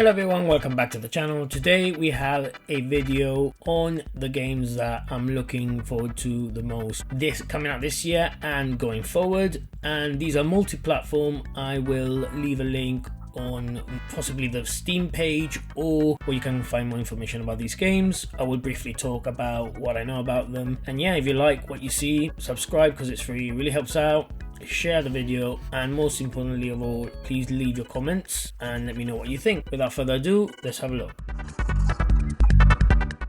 Hello everyone, welcome back to the channel. Today we have a video on the games that I'm looking forward to the most this coming out this year and going forward, and these are multi-platform. I will leave a link on possibly the Steam page or where you can find more information about these games. I will briefly talk about what I know about them, and yeah, if you like what you see, subscribe because it's free, it really helps out. Share the video, and most importantly of all, please leave your comments and let me know what you think. Without further ado, let's have a look.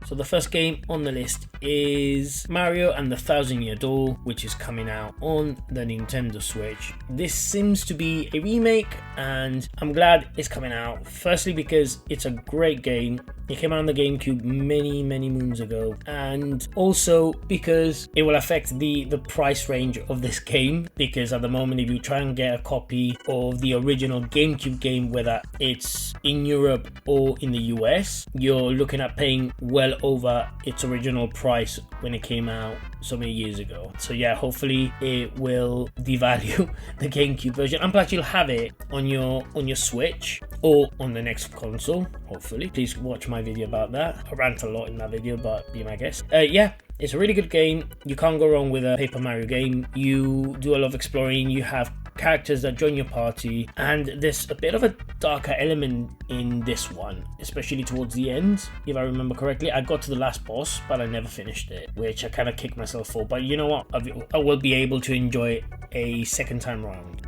So the first game on the list is Mario and the $1000 Door, which is coming out on the Nintendo Switch. This seems to be a remake and I'm glad it's coming out. Firstly because it's a great game. It came out on the GameCube many moons ago, and also because it will affect the price range of this game, because at the moment if you try and get a copy of the original GameCube game, whether it's in Europe or in the US, you're looking at paying well over its original price when it came out so many years ago. So yeah, hopefully it will devalue the GameCube version, and plus you'll have it on your Switch or on the next console, hopefully. Please watch my video about that. I rant a lot in that video, but be my guest. Yeah, it's a really good game. You can't go wrong with a Paper Mario game. You do a lot of exploring, you have characters that join your party, and there's a bit of a darker element in this one, especially towards the end. If I remember correctly, I got to the last boss but I never finished it, which I kind of kicked myself for, but you know what, I will be able to enjoy it a second time round.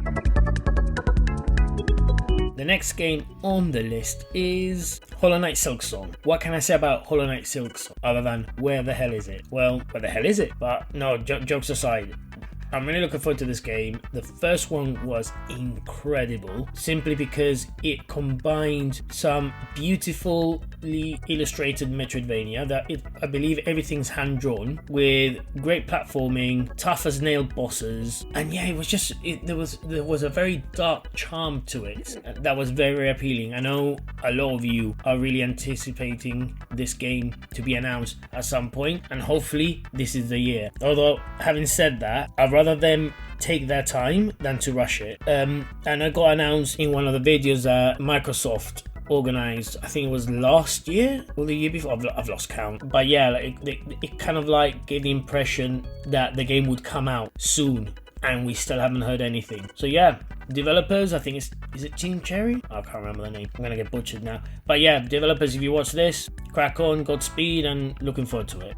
The next game on the list is Hollow Knight Silksong. What can I say about Hollow Knight Silksong other than where the hell is it? Well, where the hell is it? But no, jokes aside, I'm really looking forward to this game. The first one was incredible simply because it combined some beautifully illustrated Metroidvania that I believe everything's hand-drawn, with great platforming, tough as nail bosses, and yeah, it was just there was a very dark charm to it that was very appealing. I know a lot of you are really anticipating this game to be announced at some point, and hopefully this is the year. Although having said that, I'd rather them take their time than to rush it. And it got announced in one of the videos that Microsoft organized, I think it was last year or the year before, I've lost count, but yeah, like it kind of like gave the impression that the game would come out soon, and we still haven't heard anything. So yeah, developers, I think is it Team Cherry? I can't remember the name, I'm gonna get butchered now, but yeah, developers, if you watch this, crack on, Godspeed, and looking forward to it.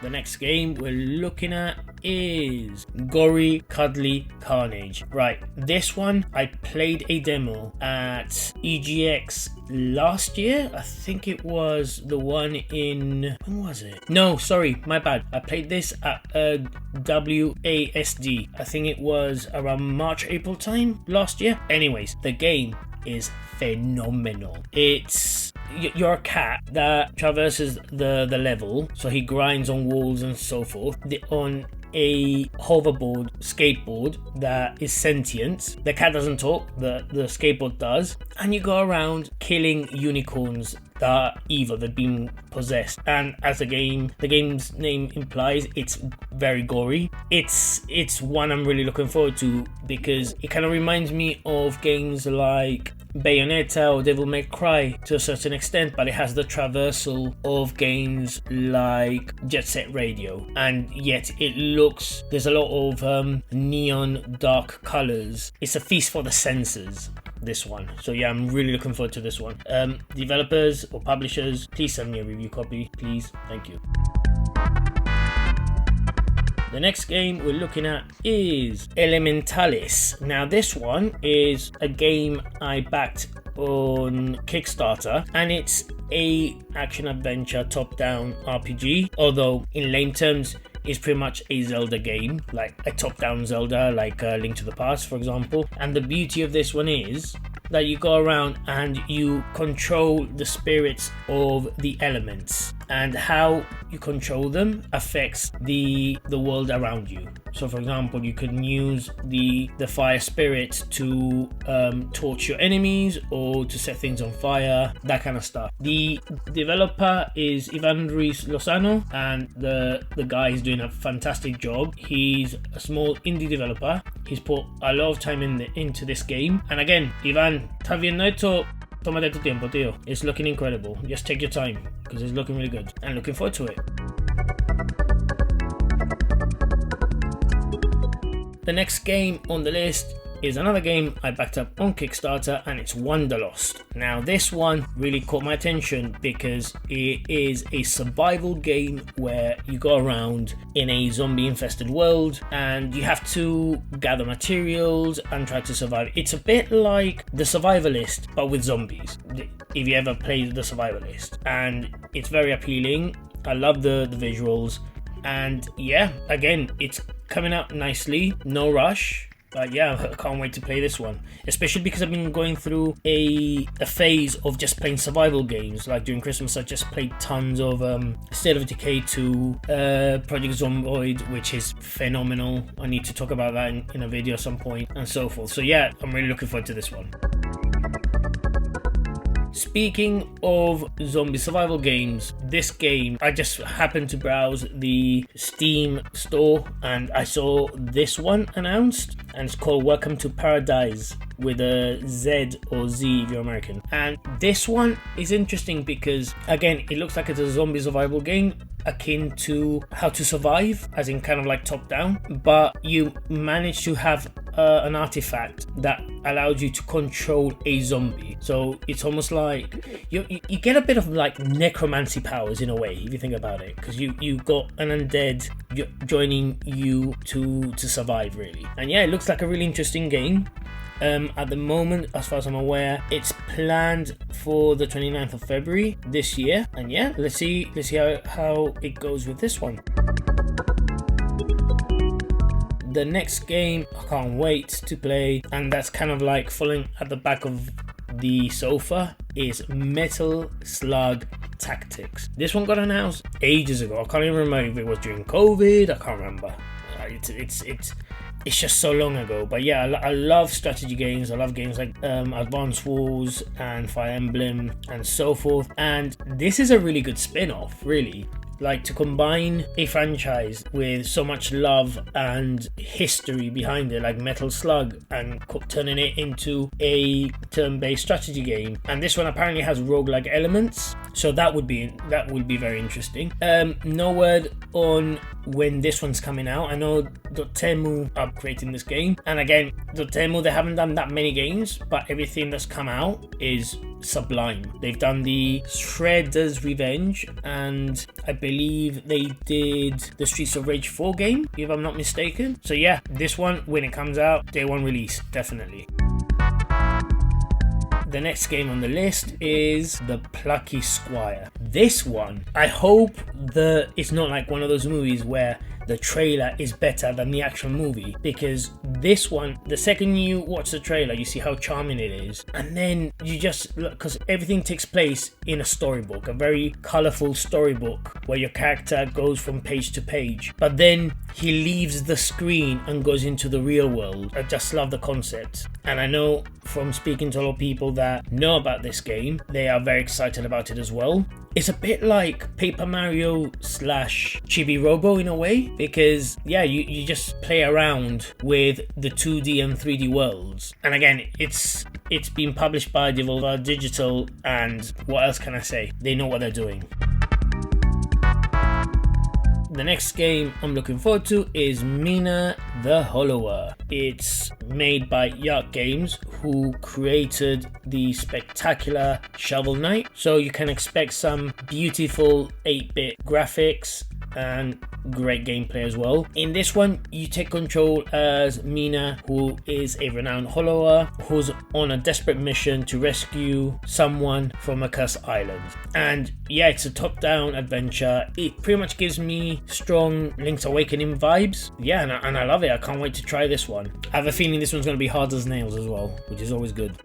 The next game we're looking at is Gory Carnage. Right, this one I played a demo at EGX last year. I think it was the one in, when was it? No, sorry, my bad. I played this at WASD. I think it was around March, April time last year. Anyways, the game is phenomenal. You're a cat that traverses the level, so he grinds on walls and so forth on a hoverboard skateboard that is sentient. The cat doesn't talk, the skateboard does, and you go around killing unicorns that are evil, they've been possessed, and as the game's name implies, it's very gory. It's one I'm really looking forward to because it kind of reminds me of games like Bayonetta or Devil May Cry to a certain extent, but it has the traversal of games like Jet Set Radio, and yet there's a lot of neon dark colors. It's a feast for the senses, this one. So yeah, I'm really looking forward to this one. Developers or publishers, please send me a review copy, please. Thank you. The next game we're looking at is Elementallis. Now this one is a game I backed on Kickstarter, and it's a action-adventure top-down RPG, although in lame terms it's pretty much a Zelda game, like a top-down Zelda, like Link to the Past, for example. And the beauty of this one is that you go around and you control the spirits of the elements, and how you control them affects the world around you. So for example, you can use the fire spirit to torch your enemies or to set things on fire, that kind of stuff. The developer is Ivan Ruiz Lozano, and the guy is doing a fantastic job. He's a small indie developer. He's put a lot of time into this game, and again, Ivan, Está viendo esto, tómate tu tiempo, tío. It's looking incredible. Just take your time, because it's looking really good. And looking forward to it. The next game on the list is another game I backed up on Kickstarter, and it's Wanderlost. Now this one really caught my attention because it is a survival game where you go around in a zombie infested world and you have to gather materials and try to survive. It's a bit like The Survivalist but with zombies, if you ever played The Survivalist, and it's very appealing. I love the visuals, and yeah, again, it's coming out nicely, no rush. But yeah, I can't wait to play this one, especially because I've been going through a phase of just playing survival games. Like during Christmas, I just played tons of State of Decay 2, Project Zomboid, which is phenomenal. I need to talk about that in a video at some point, and so forth. So yeah, I'm really looking forward to this one. Speaking of zombie survival games, this game, I just happened to browse the Steam store and I saw this one announced, and it's called Welcome to ParadiZe, with a Z or Z if you're American. And this one is interesting because, again, it looks like it's a zombie survival game akin to How to Survive, as in kind of like top down, but you manage to have an artifact that allows you to control a zombie. So it's almost like you get a bit of like necromancy powers in a way, if you think about it, because you got an undead joining you to survive, really. And yeah, it looks like a really interesting game. At the moment, as far as I'm aware, it's planned for the 29th of February this year. And yeah, let's see how it goes with this one. The next game I can't wait to play, and that's kind of like falling at the back of the sofa, is Metal Slug Tactics. This one got announced ages ago. I can't even remember if it was during COVID. I can't remember. It's just so long ago. But yeah, I love strategy games. I love games like Advance Wars and Fire Emblem and so forth. And this is a really good spin-off, really. Like, to combine a franchise with so much love and history behind it, like Metal Slug, and turning it into a turn-based strategy game. And this one apparently has roguelike elements, so that would be very interesting. No word on when this one's coming out. I know Dotemu are creating this game, and again, Dotemu, they haven't done that many games, but everything that's come out is sublime. They've done the Shredder's Revenge, and I believe they did the Streets of Rage 4 game, if I'm not mistaken. So yeah, this one, when it comes out, day one release, definitely. The next game on the list is the Plucky Squire. This one, I hope that it's not like one of those movies where the trailer is better than the actual movie, because this one, the second you watch the trailer, you see how charming it is, and then you just look, because everything takes place in a storybook, a very colourful storybook where your character goes from page to page, but then he leaves the screen and goes into the real world. I just love the concept, and I know from speaking to a lot of people that know about this game, they are very excited about it as well. It's a bit like Paper Mario / Chibi Robo in a way, because yeah, you just play around with the 2D and 3D worlds. And again, it's been published by Devolver Digital, and what else can I say? They know what they're doing. The next game I'm looking forward to is Mina the Holer. It's made by Yark Games, who created the spectacular Shovel Knight. So you can expect some beautiful 8-bit graphics and great gameplay as well. In this one, you take control as Mina, who is a renowned hollower who's on a desperate mission to rescue someone from a cursed island. And yeah, it's a top-down adventure. It pretty much gives me strong Link's Awakening vibes. Yeah, and I love it. I can't wait to try this one. I have a feeling this one's going to be hard as nails as well, which is always good.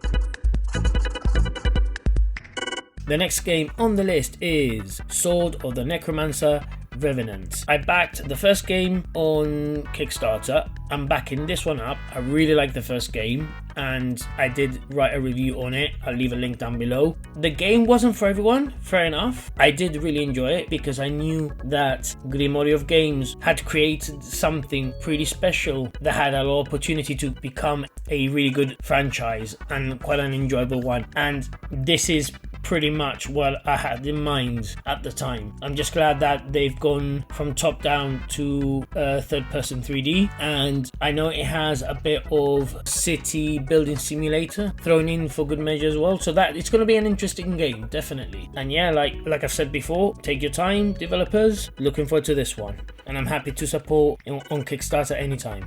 The next game on the list is Sword of the Necromancer Revenant. I backed the first game on Kickstarter. I'm backing this one up. I really like the first game and I did write a review on it. I'll leave a link down below. The game wasn't for everyone, fair enough. I did really enjoy it because I knew that Grimoire of Games had created something pretty special that had a lot of opportunity to become a really good franchise and quite an enjoyable one. And this is pretty much what I had in mind at the time. I'm just glad that they've gone from top down to third person 3D, and I know it has a bit of city building simulator thrown in for good measure as well, so that it's going to be an interesting game, definitely. And yeah, like I've said before, take your time, developers. Looking forward to this one, and I'm happy to support on Kickstarter anytime.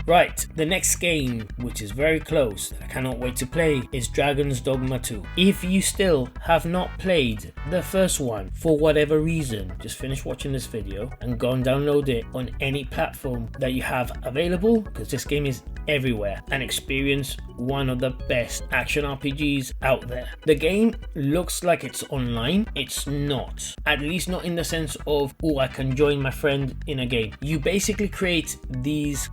Right, the next game, which is very close, that I cannot wait to play, is Dragon's Dogma 2. If you still have not played the first one for whatever reason, just finish watching this video and go and download it on any platform that you have available, because this game is everywhere, and experience one of the best action RPGs out there. The game looks like it's online. It's not, at least not in the sense of, oh, I can join my friend in a game. You basically create these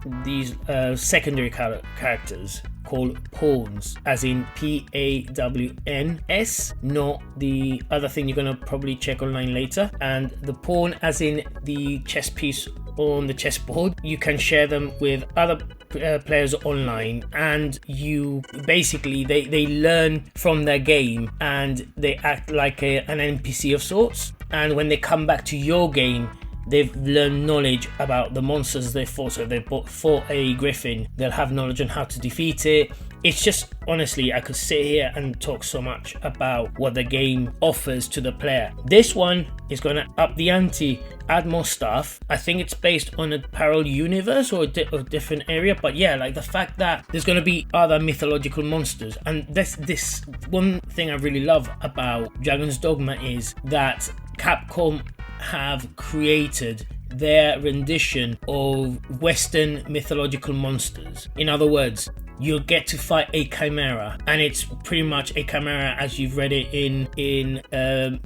secondary characters called pawns, as in PAWNS, not the other thing you're gonna probably check online later, and the pawn as in the chess piece on the chessboard. You can share them with other players online, and you basically they learn from their game and they act like an NPC of sorts, and when they come back to your game, they've learned knowledge about the monsters they fought. So if they fought a griffin, they'll have knowledge on how to defeat it. It's just, honestly, I could sit here and talk so much about what the game offers to the player. This one is going to up the ante, add more stuff. I think it's based on a parallel universe or a different area, but yeah, like the fact that there's going to be other mythological monsters. And this one thing I really love about Dragon's Dogma is that Capcom have created their rendition of Western mythological monsters. In other words, you'll get to fight a chimera, and it's pretty much a chimera as you've read it in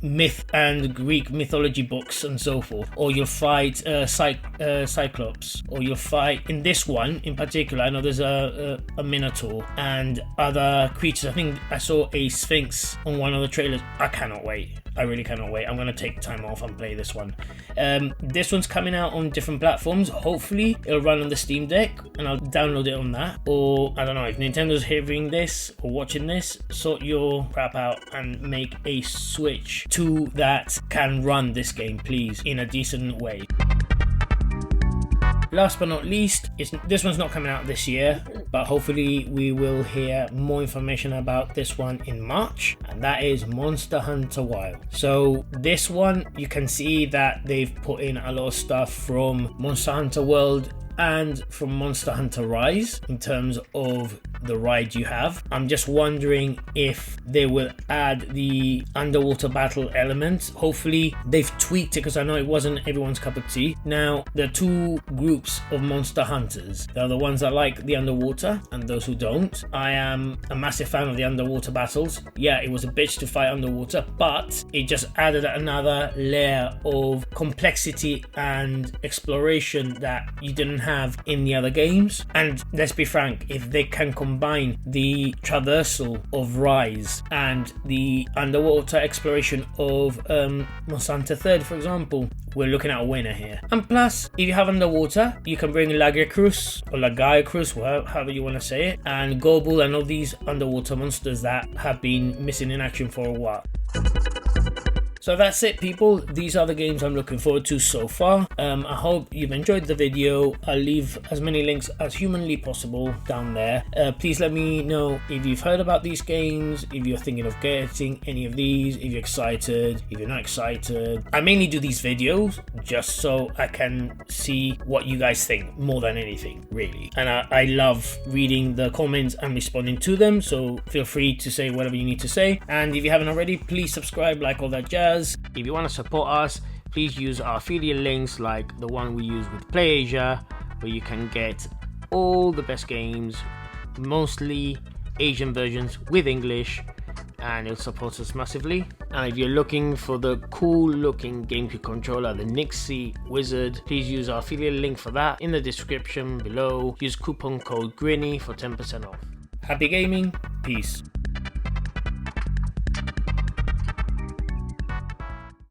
myth and Greek mythology books and so forth. Or you'll fight Cyclops, or you'll fight, in this one in particular, I know there's a Minotaur and other creatures. I think I saw a Sphinx on one of the trailers. I cannot wait. I really cannot wait. I'm going to take time off and play this one. This one's coming out on different platforms. Hopefully it'll run on the Steam Deck and I'll download it on that. Or I don't know, if Nintendo's hearing this or watching this, sort your crap out and make a Switch 2 that can run this game, please, in a decent way. Last but not least, this one's not coming out this year, but hopefully we will hear more information about this one in March, and that is Monster Hunter Wilds. So this one, you can see that they've put in a lot of stuff from Monster Hunter World and from Monster Hunter Rise in terms of the ride you have. I'm just wondering if they will add the underwater battle element. Hopefully they've tweaked it, because I know it wasn't everyone's cup of tea. Now, there are two groups of monster hunters. There are the ones that like the underwater and those who don't. I am a massive fan of the underwater battles. Yeah, it was a bitch to fight underwater, but it just added another layer of complexity and exploration that you didn't have in the other games. And let's be frank, if they can combine the traversal of Rise and the underwater exploration of Monster Hunter 3rd, for example, we're looking at a winner here. And plus, if you have underwater, you can bring Lagiacrus or Lagiacrus, however you want to say it, and Gorbul and all these underwater monsters that have been missing in action for a while. So that's it, people. These are the games I'm looking forward to so far. I hope you've enjoyed the video. I'll leave as many links as humanly possible down there. Please let me know if you've heard about these games, if you're thinking of getting any of these, if you're excited, if you're not excited. I mainly do these videos just so I can see what you guys think more than anything, really. And I love reading the comments and responding to them, so feel free to say whatever you need to say. And if you haven't already, please subscribe, like all that jazz. If you want to support us, please use our affiliate links like the one we use with PlayAsia, where you can get all the best games, mostly Asian versions with English, and it'll support us massively. And if you're looking for the cool looking GameCube controller, the Nixie Wizard, please use our affiliate link for that in the description below. Use coupon code Grinning for 10% off. Happy gaming, peace.